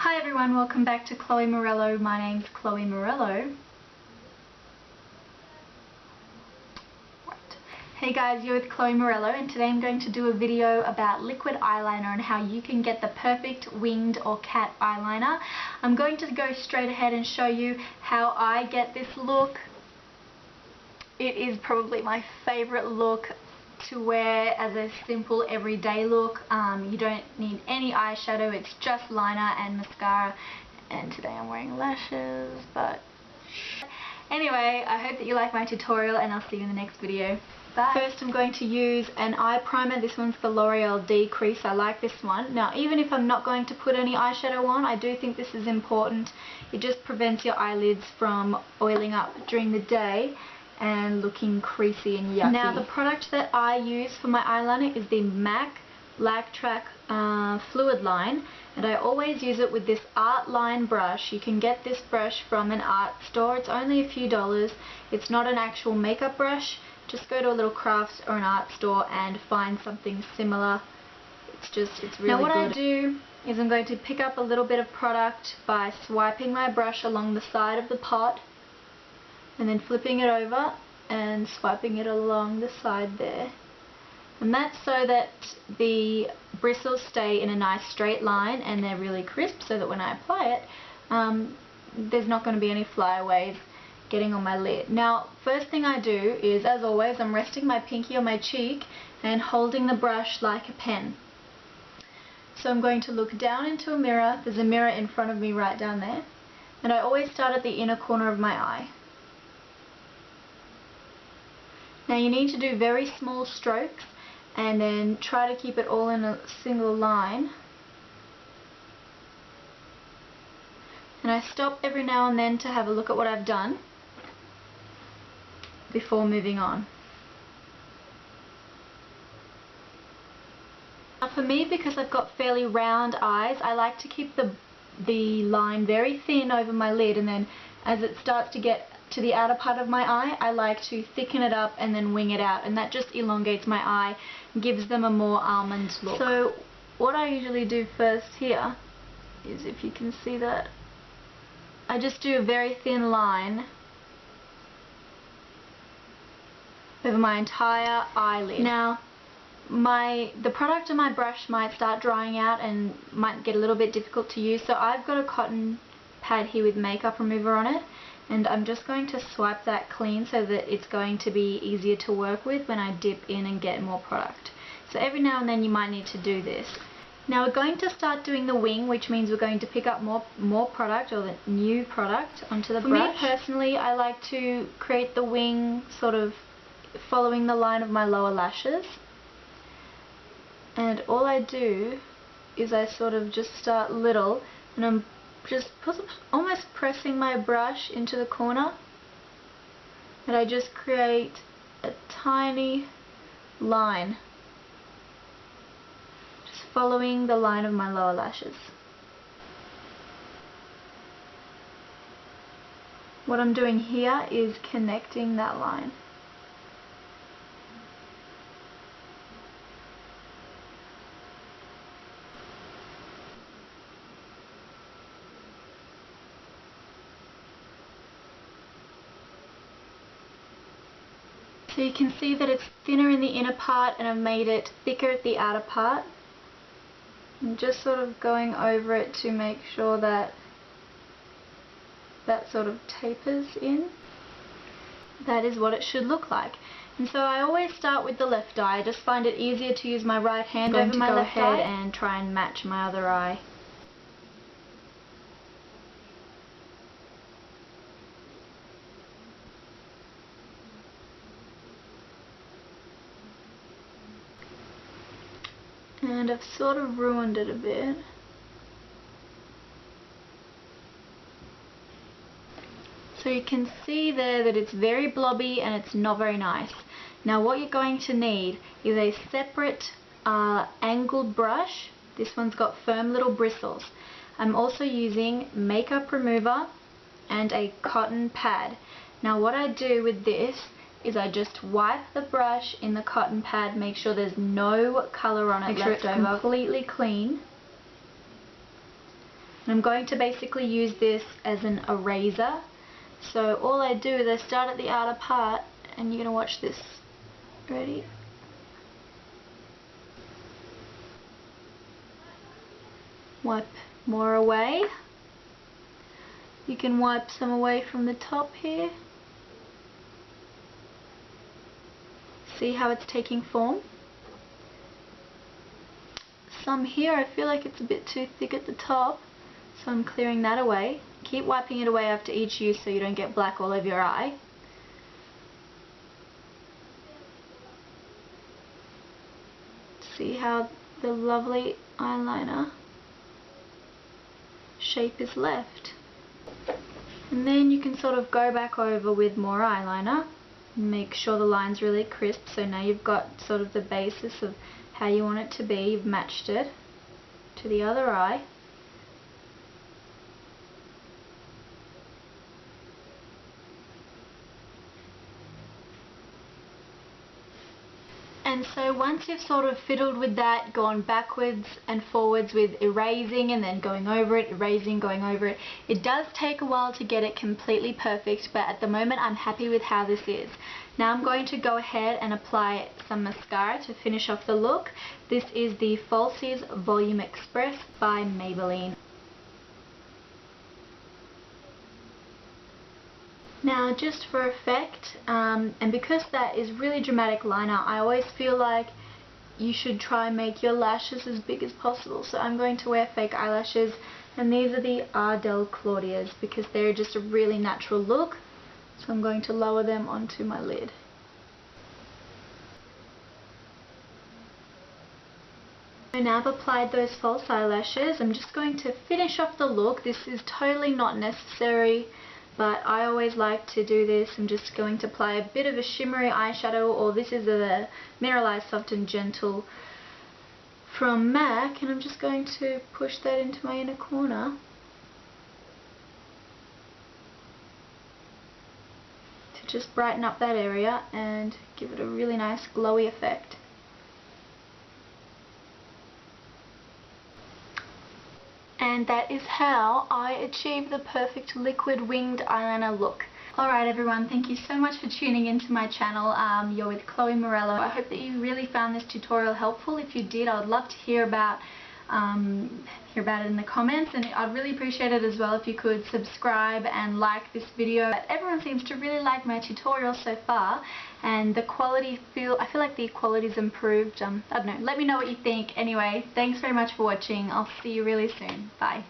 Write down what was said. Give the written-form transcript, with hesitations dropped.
Hi everyone, welcome back to Chloe Morello. My name's Chloe Morello. Hey guys, you're with Chloe Morello, and today I'm going to do a video about liquid eyeliner and how you can get the perfect winged or cat eyeliner. I'm going to go straight ahead and show you how I get this look. It is probably my favorite look to wear as a simple everyday look. You don't need any eyeshadow, it's just liner and mascara, and today I'm wearing lashes, but anyway, I hope that you like my tutorial and I'll see you in the next video. Bye. First I'm going to use an eye primer. This one's the L'Oreal Decrease. I like this one. Now even if I'm not going to put any eyeshadow on, I do think this is important. It just prevents your eyelids from oiling up during the day and looking creasy and yucky. Now the product that I use for my eyeliner is the MAC Blacktrack FLuidline, and I always use it with this Artline brush. You can get this brush from an art store. It's only a few dollars. It's not an actual makeup brush. Just go to a little crafts or an art store and find something similar. It's really good. Now what I do is I'm going to pick up a little bit of product by swiping my brush along the side of the pot and then flipping it over and swiping it along the side there. And that's so that the bristles stay in a nice straight line and they're really crisp, so that when I apply it, there's not going to be any flyaways getting on my lid. Now, first thing I do is, as always, I'm resting my pinky on my cheek and holding the brush like a pen. So I'm going to look down into a mirror. There's a mirror in front of me right down there. And I always start at the inner corner of my eye. Now you need to do very small strokes and then try to keep it all in a single line. And I stop every now and then to have a look at what I've done before moving on. Now for me, because I've got fairly round eyes, I like to keep the line very thin over my lid, and then as it starts to get to the outer part of my eye, I like to thicken it up and then wing it out, and that just elongates my eye and gives them a more almond look. So what I usually do first here is, if you can see that, I just do a very thin line over my entire eyelid. Now the product on my brush might start drying out and might get a little bit difficult to use, so I've got a cotton pad here with makeup remover on it, and I'm just going to swipe that clean so that it's going to be easier to work with when I dip in and get more product. So every now and then you might need to do this. Now we're going to start doing the wing, which means we're going to pick up more product, or the new product, onto the brush. For me personally, I like to create the wing sort of following the line of my lower lashes. And all I do is I sort of just start little, and I'm just almost pressing my brush into the corner, and I just create a tiny line, just following the line of my lower lashes. What I'm doing here is connecting that line. So you can see that it's thinner in the inner part and I've made it thicker at the outer part. I'm just sort of going over it to make sure that that sort of tapers in. That is what it should look like. And so I always start with the left eye. I just find it easier to use my right hand over my left eye and try and match my other eye. And I've sort of ruined it a bit. So you can see there that it's very blobby and it's not very nice. Now what you're going to need is a separate angled brush. This one's got firm little bristles. I'm also using makeup remover and a cotton pad. Now what I do with this is I just wipe the brush in the cotton pad, make sure there's no colour on it left over. Make sure it's completely clean. I'm going to basically use this as an eraser. So all I do is I start at the outer part, and you're going to watch this. Ready? Wipe more away. You can wipe some away from the top here. See how it's taking form? Some here, I feel like it's a bit too thick at the top, so I'm clearing that away. Keep wiping it away after each use so you don't get black all over your eye. See how the lovely eyeliner shape is left. And then you can sort of go back over with more eyeliner. Make sure the line's really crisp, so now you've got sort of the basis of how you want it to be. You've matched it to the other eye. And so once you've sort of fiddled with that, gone backwards and forwards with erasing and then going over it, erasing, going over it, it does take a while to get it completely perfect, but at the moment I'm happy with how this is. Now I'm going to go ahead and apply some mascara to finish off the look. This is the Falsies Volume Express by Maybelline. Now just for effect, and because that is really dramatic liner, I always feel like you should try and make your lashes as big as possible. So I'm going to wear fake eyelashes, and these are the Ardell Claudias because they're just a really natural look. So I'm going to lower them onto my lid. So now I've applied those false eyelashes, I'm just going to finish off the look. This is totally not necessary, but I always like to do this. I'm just going to apply a bit of a shimmery eyeshadow, or this is a Mineralized Soft and Gentle from MAC, and I'm just going to push that into my inner corner to just brighten up that area and give it a really nice glowy effect. And that is how I achieve the perfect liquid winged eyeliner look. Alright everyone, thank you so much for tuning into my channel. You're with Chloe Morello. I hope that you really found this tutorial helpful. If you did, I would love to hear about it in the comments, and I'd really appreciate it as well if you could subscribe and like this video. Everyone seems to really like my tutorial so far, and the quality I feel like the quality's improved. I don't know, let me know what you think. Anyway, thanks very much for watching. I'll see you really soon. Bye.